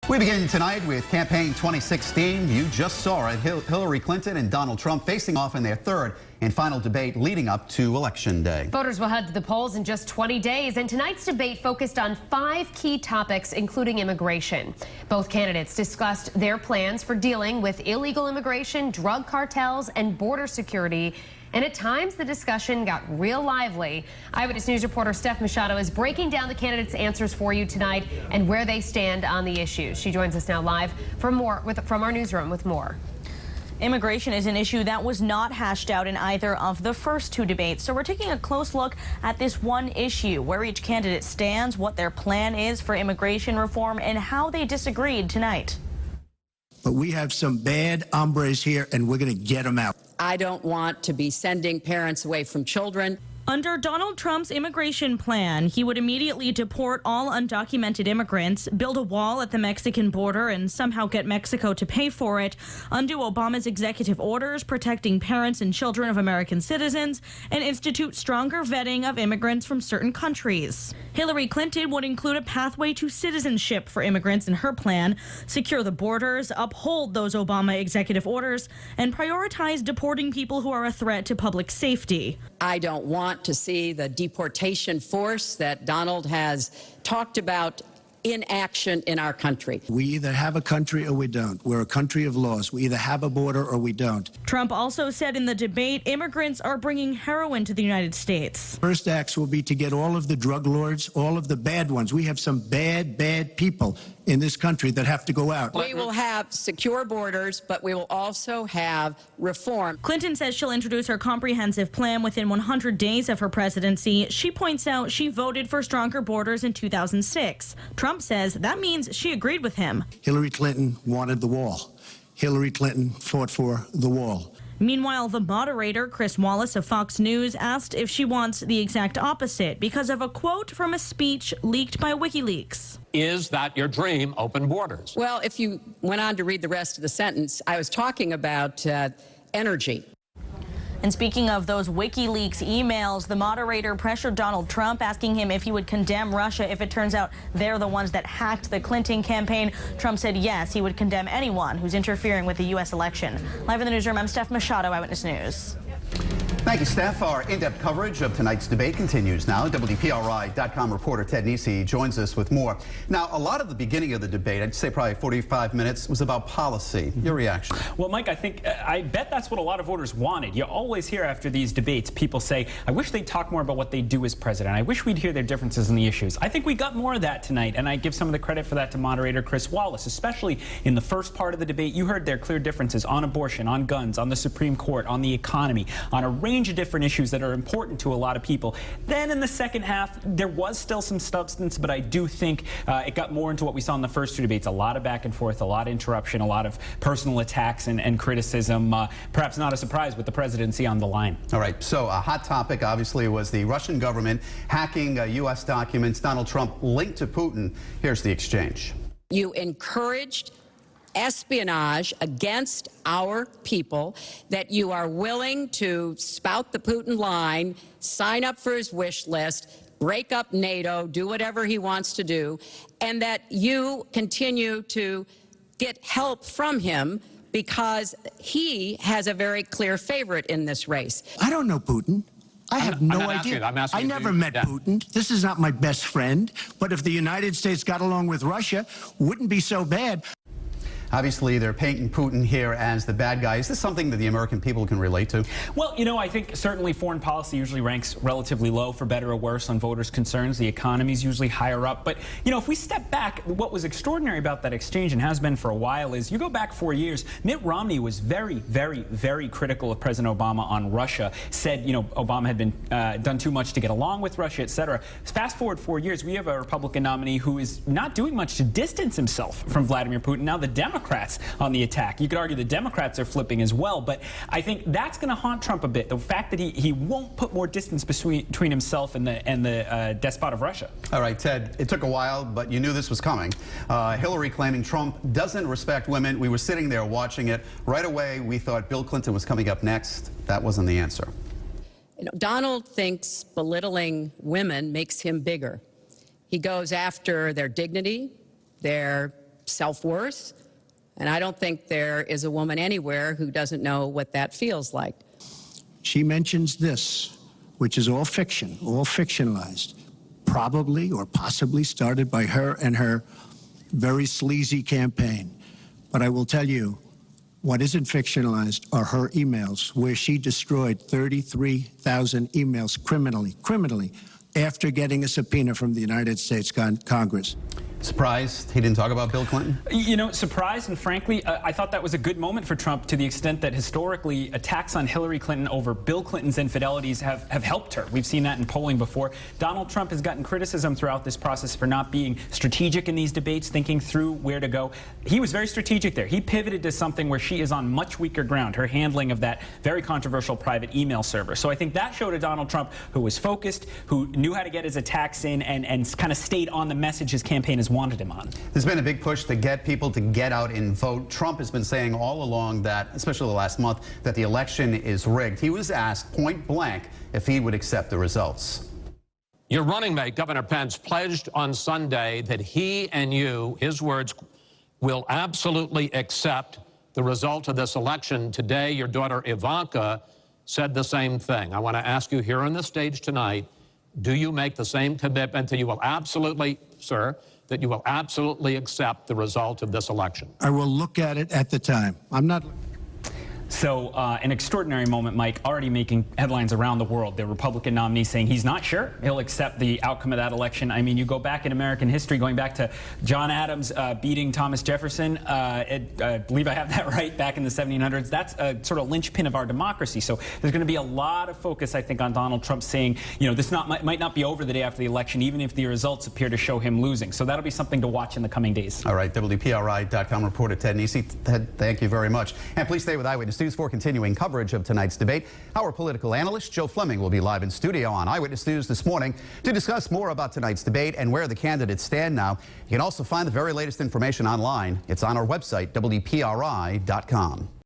We begin tonight with campaign 2016. You just saw it. Hillary Clinton and Donald Trump facing off in their third and final debate leading up to Election Day. Voters will head to the polls in just 20 days, and tonight's debate focused on 5 key topics, including immigration. Both candidates discussed their plans for dealing with illegal immigration, drug cartels, and border security. And at times, the discussion got real lively. Eyewitness News reporter Steph Machado is breaking down the candidates' answers for you tonight and where they stand on the issues. She joins us now live from our newsroom with more. Immigration is an issue that was not hashed out in either of the first 2 debates. So we're taking a close look at this one issue, where each candidate stands, what their plan is for immigration reform, and how they disagreed tonight. But we have some bad hombres here, and we're going to get them out. I don't want to be sending parents away from children. Under Donald Trump's immigration plan, he would immediately deport all undocumented immigrants, build a wall at the Mexican border and somehow get Mexico to pay for it, undo Obama's executive orders protecting parents and children of American citizens, and institute stronger vetting of immigrants from certain countries. Hillary Clinton would include a pathway to citizenship for immigrants in her plan, secure the borders, uphold those Obama executive orders, and prioritize deporting people who are a threat to public safety. I don't want to see the deportation force that Donald has talked about in action in our country. We either have a country or we don't. We're a country of laws. We either have a border or we don't. Trump also said in the debate immigrants are bringing heroin to the United States. First acts will be to get all of the drug lords, all of the bad ones. We have some bad people in this country that have to go out. We will have secure borders, but we will also have reform. Clinton says she'll introduce her comprehensive plan within 100 days of her presidency. She points out she voted for stronger borders in 2006. Trump says that means she agreed with him. Hillary Clinton wanted the wall. Hillary Clinton fought for the wall. Meanwhile, the moderator, Chris Wallace of Fox News, asked if she wants the exact opposite because of a quote from a speech leaked by WikiLeaks. Is that your dream, open borders? Well, if you went on to read the rest of the sentence, I was talking about energy. And speaking of those WikiLeaks emails, the moderator pressured Donald Trump, asking him if he would condemn Russia if it turns out they're the ones that hacked the Clinton campaign. Trump said yes, he would condemn anyone who's interfering with the U.S. election. Live in the newsroom, I'm Steph Machado, Eyewitness News. Thank you, Steph. Our in-depth coverage of tonight's debate continues now. WDPRI.com reporter Ted Nesi joins us with more. Now, a lot of the beginning of the debate, I'd say probably 45 minutes, was about policy. Your reaction? Well, Mike, I bet that's what a lot of voters wanted. You always hear after these debates, people say, I wish they'd talk more about what they do as president. I wish we'd hear their differences in the issues. I think we got more of that tonight, and I give some of the credit for that to moderator Chris Wallace, especially in the first part of the debate. You heard their clear differences on abortion, on guns, on the Supreme Court, on the economy, on a range of different issues that are important to a lot of people. Then in the second half, there was still some substance, but I do think it got more into what we saw in the first 2 debates. A lot of back and forth, a lot of interruption, a lot of personal attacks and criticism. Perhaps not a surprise with the presidency on the line. All right, so a hot topic obviously was the Russian government hacking U.S. documents. Donald Trump linked to Putin. Here's the exchange. You encouraged espionage against our people, that you are willing to spout the Putin line, sign up for his wish list, break up NATO, do whatever he wants to do, and that you continue to get help from him because he has a very clear favorite in this race. I don't know Putin. I have no idea. I never met Putin. This is not my best friend. But if the United States got along with Russia, wouldn't be so bad. Obviously, they're painting Putin here as the bad guy. Is this something that the American people can relate to? Well, you know, I think certainly foreign policy usually ranks relatively low, for better or worse, on voters' concerns. The economy is usually higher up. But, you know, if we step back, what was extraordinary about that exchange, and has been for a while, is you go back 4 years, Mitt Romney was very, very, very critical of President Obama on Russia, said, you know, Obama had been done too much to get along with Russia, etc. Fast forward 4 years, we have a Republican nominee who is not doing much to distance himself from Vladimir Putin. Now the Democrats on the attack. You could argue the Democrats are flipping as well, but I think that's going to haunt Trump a bit. The fact that he won't put more distance between himself and the despot of Russia. All right, Ted, it took a while, but you knew this was coming. Hillary claiming Trump doesn't respect women. We were sitting there watching it. Right away, we thought Bill Clinton was coming up next. That wasn't the answer. You know, Donald thinks belittling women makes him bigger. He goes after their dignity, their self-worth. And I don't think there is a woman anywhere who doesn't know what that feels like. She mentions this, which is all fiction, all fictionalized, probably or possibly started by her and her very sleazy campaign. But I will tell you, what isn't fictionalized are her emails, where she destroyed 33,000 emails criminally, after getting a subpoena from the United States Congress. Surprised he didn't talk about Bill Clinton? You know, surprised, and frankly, I thought that was a good moment for Trump, to the extent that historically attacks on Hillary Clinton over Bill Clinton's infidelities have helped her. We've seen that in polling before. Donald Trump has gotten criticism throughout this process for not being strategic in these debates, thinking through where to go. He was very strategic there. He pivoted to something where she is on much weaker ground, her handling of that very controversial private email server. So I think that showed a Donald Trump who was focused, who knew how to get his attacks in, and kind of stayed on the message his campaign has wanted him on. There's been a big push to get people to get out and vote. Trump has been saying all along that, especially the last month, that the election is rigged. He was asked point blank if he would accept the results. Your running mate, Governor Pence, pledged on Sunday that he and you, his words, will absolutely accept the result of this election. Today, your daughter Ivanka said the same thing. I want to ask you here on the stage tonight, do you make the same commitment that you will absolutely, sir, that you will absolutely accept the result of this election? I will look at it at the time. I'm not... So an extraordinary moment, Mike, already making headlines around the world. The Republican nominee saying he's not sure he'll accept the outcome of that election. I mean, you go back in American history, going back to John Adams beating Thomas Jefferson. I believe I have that right, back in the 1700s. That's a sort of linchpin of our democracy. So there's going to be a lot of focus, I think, on Donald Trump saying, you know, this might not be over the day after the election, even if the results appear to show him losing. So that'll be something to watch in the coming days. All right, WPRI.com reporter Ted Nesi. Ted, thank you very much. And please stay with Eyewitness News for continuing coverage of tonight's debate. Our political analyst, Joe Fleming, will be live in studio on Eyewitness News this morning to discuss more about tonight's debate and where the candidates stand now. You can also find the very latest information online. It's on our website, WPRI.com.